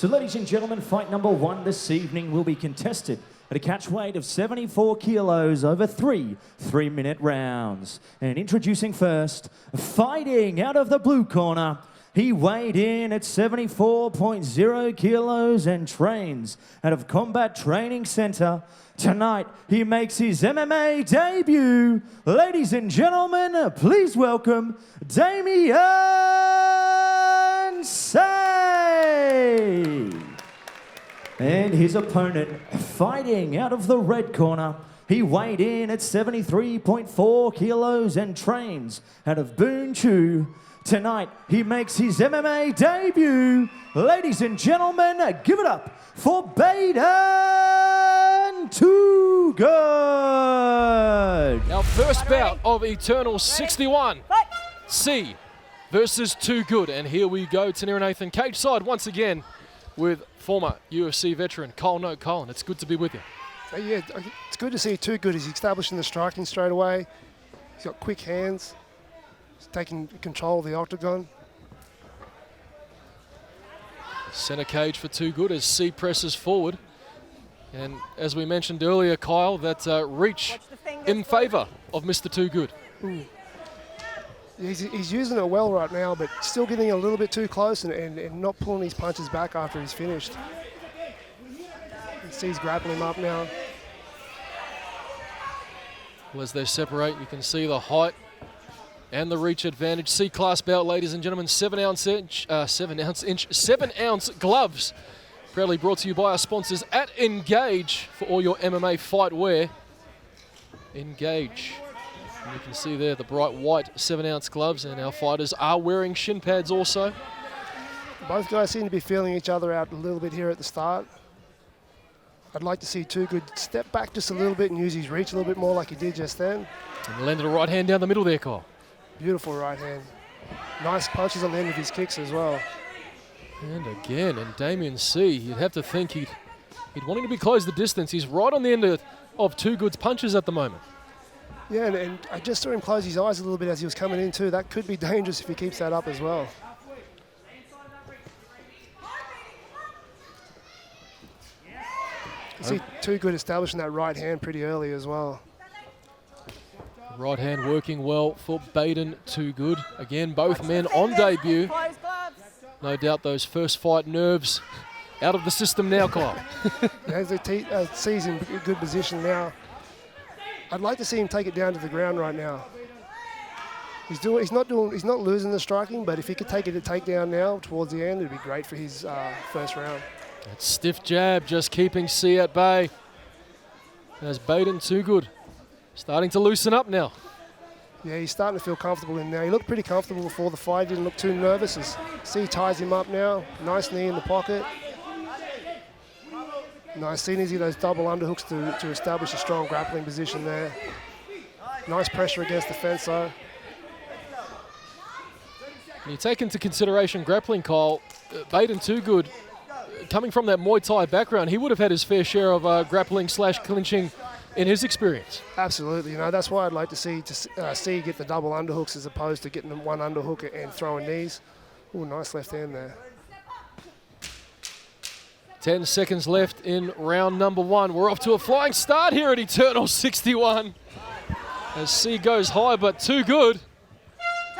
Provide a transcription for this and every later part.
So ladies and gentlemen, fight number 1 this evening will be contested at a catch weight of 74 kilos over 3 3-minute rounds. And introducing first, fighting out of the blue corner, he weighed in at 74.0 kilos and trains out of Combat Training Center. Tonight, he makes his MMA debut. Ladies and gentlemen, please welcome Damien Tse. And his opponent, fighting out of the red corner, he weighed in at 73.4 kilos and trains out of Boon Chu. Tonight, he makes his MMA debut. Ladies and gentlemen, give it up for Bayden Toogood. Our first bout of Eternal 61. C versus Toogood. And here we go, Tanira Nathan, cage side once again with former UFC veteran Colin O'Colin. It's good to be with you. Yeah, it's good to see Toogood. He's establishing the striking straight away. He's got quick hands. He's taking control of the octagon. Centre cage for Toogood as C presses forward. And as we mentioned earlier, Kyle, that reach in favour of Mr. Toogood. He's using it well right now, but still getting a little bit too close and not pulling his punches back after he's finished. He's grappling him up now. Well, as they separate, you can see the height and the reach advantage. C-class belt, ladies and gentlemen, 7-ounce gloves. Proudly brought to you by our sponsors at Engage for all your MMA fight wear. Engage. And you can see there the bright white 7-ounce gloves, and our fighters are wearing shin pads also. Both guys seem to be feeling each other out a little bit here at the start. I'd like to see Toogood step back just a little bit and use his reach a little bit more like he did just then. And landed a right hand down the middle there, Kyle. Beautiful right hand. Nice punches on the end of his kicks as well. And again, and Damien Tse, you'd have to think he'd want him to be close the distance. He's right on the end of Toogood's punches at the moment. Yeah, and I just saw him close his eyes a little bit as he was coming in too. That could be dangerous if he keeps that up as well. You see Toogood establishing that right hand pretty early as well. Right hand working well for Bayden Toogood. Again, both men on debut. No doubt those first fight nerves out of the system now, Kyle. As Tse's in a good position now. I'd like to see him take it down to the ground right now. He's not losing the striking, but if he could take it to takedown now towards the end, it'd be great for his first round. That stiff jab just keeping C at bay. As Bayden Toogood starting to loosen up now. Yeah, he's starting to feel comfortable in now. He looked pretty comfortable before the fight. Didn't look too nervous as C ties him up now. Nice knee in the pocket. Nice seeing those double underhooks to establish a strong grappling position there. Nice pressure against the fence though. You take into consideration grappling, Kyle. Bayden Toogood, coming from that Muay Thai background, he would have had his fair share of grappling/clinching in his experience. Absolutely, that's why I'd like to see get the double underhooks as opposed to getting them one underhook and throwing knees. Oh, nice left hand there. 10 seconds left in round number 1. We're off to a flying start here at Eternal 61. As C goes high, but Toogood,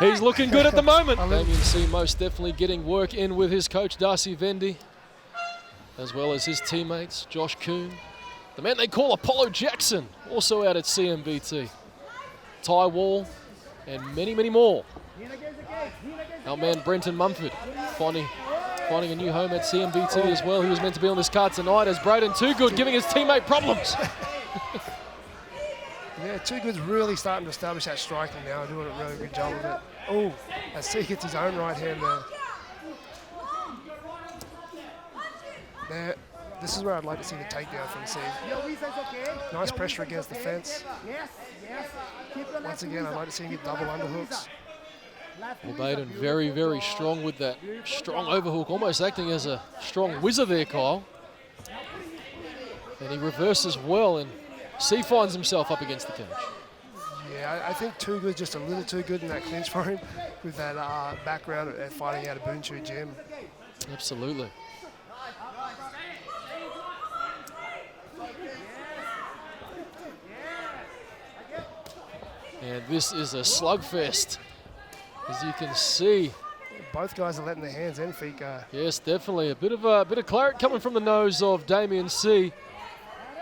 he's looking good at the moment. Damien Tse most definitely getting work in with his coach, Darcy Vendy, as well as his teammates, Josh Kuhn. The man they call Apollo Jackson, also out at CMBT. Ty Wall, and many, many more. Our man Brenton Mumford finding a new home at CMBT as well. He was meant to be on this card tonight as Bayden Toogood giving his teammate problems. Yeah, Toogood's really starting to establish that striking now, doing a really good job of it. Oh, as C gets his own right hand there. This is where I'd like to see the takedown from C. Nice pressure against the fence. Once again, I'd like to see him get double underhooks. Well, Bayden very, very strong with that strong overhook, almost acting as a strong whizzer there, Kyle. And he reverses well, and C finds himself up against the cage. Yeah, I think Toogood's just a little too good in that clinch for him with that background at fighting out of Boon Chu gym. Absolutely. And this is a slugfest, as you can see. Both guys are letting their hands and feet go. Yes, definitely. A bit of claret coming from the nose of Damien Tse,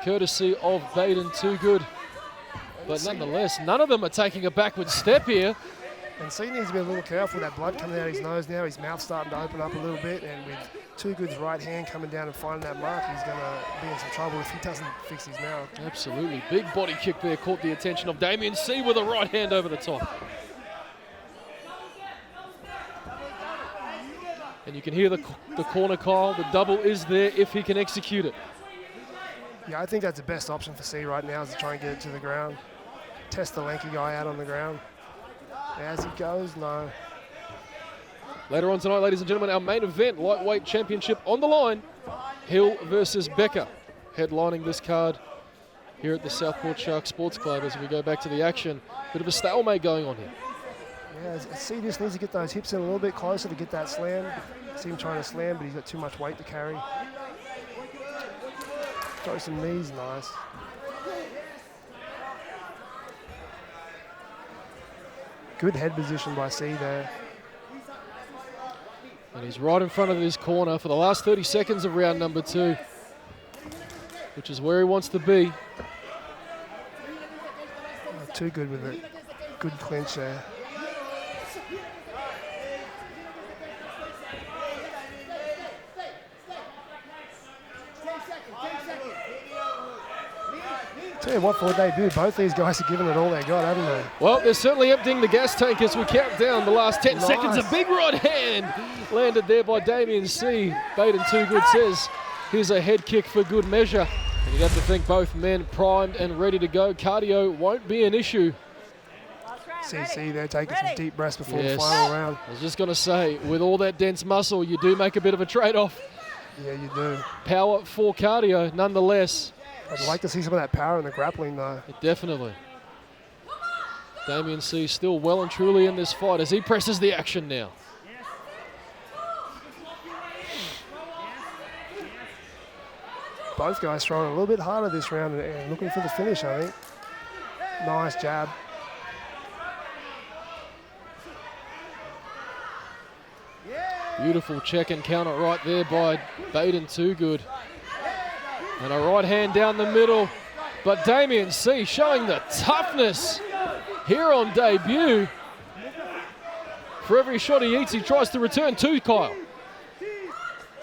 courtesy of Bayden Toogood. But nonetheless, none of them are taking a backward step here. And Tse needs to be a little careful with that blood coming out of his nose now. His mouth's starting to open up a little bit, and with Toogood's right hand coming down and finding that mark, he's going to be in some trouble if he doesn't fix his mouth. Absolutely. Big body kick there caught the attention of Damien Tse with a right hand over the top. And you can hear the corner call. The double is there if he can execute it. Yeah, I think that's the best option for Tse right now, is to try and get it to the ground. Test the lanky guy out on the ground. As he goes, no. Later on tonight, ladies and gentlemen, our main event, lightweight championship on the line. Hill versus Becker, headlining this card here at the Southport Shark Sports Club as we go back to the action. Bit of a stalemate going on here. Yeah, Tse just needs to get those hips in a little bit closer to get that slam. See him trying to slam, but he's got too much weight to carry. Throw some knees, nice. Good head position by Tse there. And he's right in front of his corner for the last 30 seconds of round number 2, which is where he wants to be. Oh, Toogood with a good clinch there. Tell you what, for a debut, both these guys are giving it all they got, haven't they? Well, they're certainly emptying the gas tank as we count down the last 10 seconds. A big right hand landed there by Damien Tse. Bayden Toogood says, here's a head kick for good measure. And you'd have to think both men primed and ready to go. Cardio won't be an issue. Tse, they're taking some deep breaths before the final round. I was just going to say, with all that dense muscle, you do make a bit of a trade-off. Yeah, you do. Power for cardio, nonetheless. I'd like to see some of that power in the grappling, though. Definitely. Damien Tse still well and truly in this fight as he presses the action now. Both guys throwing a little bit harder this round and looking for the finish, I think. Nice jab. Beautiful check and counter right there by Bayden Toogood. And a right hand down the middle. But Damien Tse showing the toughness here on debut. For every shot he eats, he tries to return to Kyle.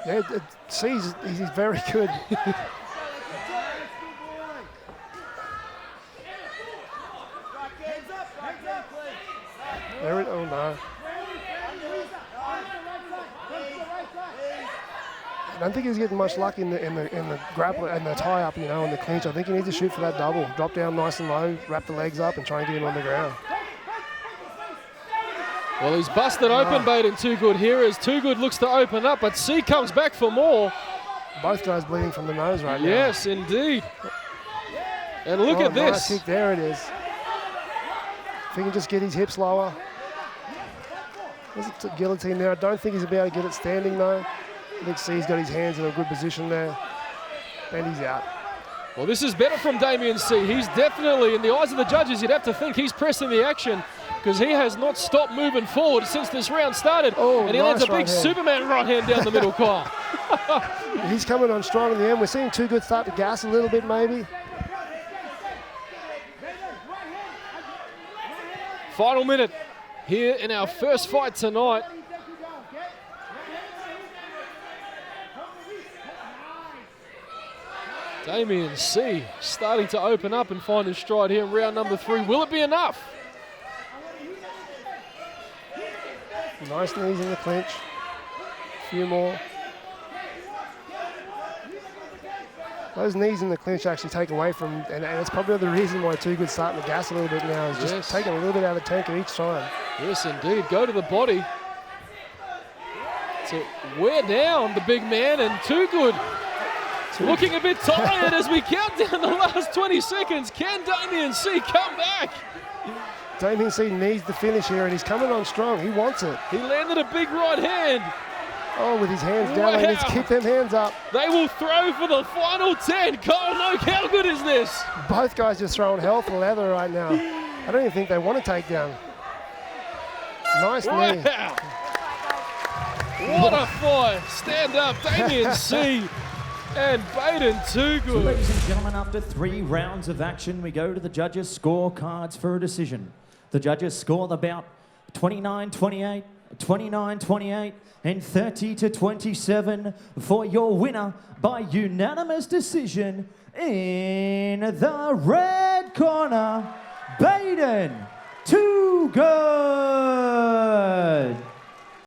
Yeah, Tse's he's very good. There it, oh no. I don't think he's getting much luck in the grapple and the tie up, you know, in the clinch. I think he needs to shoot for that double. Drop down nice and low, wrap the legs up, and try and get him on the ground. Well, he's busted open Bayden Toogood here as Toogood looks to open up, but Tse comes back for more. Both guys bleeding from the nose right now. Yes, indeed. And look at this. Nice kick, there it is. If he can just get his hips lower. There's a guillotine there. I don't think he's going to be able to get it standing though. I think Tse's got his hands in a good position there. And he's out. Well, this is better from Damien Tse. He's definitely, in the eyes of the judges, you'd have to think he's pressing the action because he has not stopped moving forward since this round started. Oh, and he lands a big Superman right hand down the middle, Kyle. He's coming on strong in the end. We're seeing Toogood start to gas a little bit maybe. Final minute here in our first fight tonight. Damien Tse starting to open up and find his stride here in round number 3. Will it be enough? Nice knees in the clinch. A few more. Those knees in the clinch actually take away from, and it's probably the reason why Toogood's starting to gas a little bit now, is just taking a little bit out of the tank at each time. Yes, indeed. Go to the body to wear down the big man, and Toogood looking a bit tired as we count down the last 20 seconds. Can Damien Tse come back? Damien Tse needs the finish here, and he's coming on strong. He wants it. He landed a big right hand. Oh, with his hands down, wow. Let's kick them hands up. They will throw for the final 10. Kyle, no, how good is this? Both guys just throwing hell for leather right now. I don't even think they want to take down. Nice knee. Wow. What a fight. Stand up, Damien Tse and Bayden Toogood. Ladies and gentlemen, after 3 rounds of action, we go to the judges' scorecards for a decision. The judges score the bout 29-28, 29-28, and 30-27 for your winner by unanimous decision in the red corner, Bayden Toogood.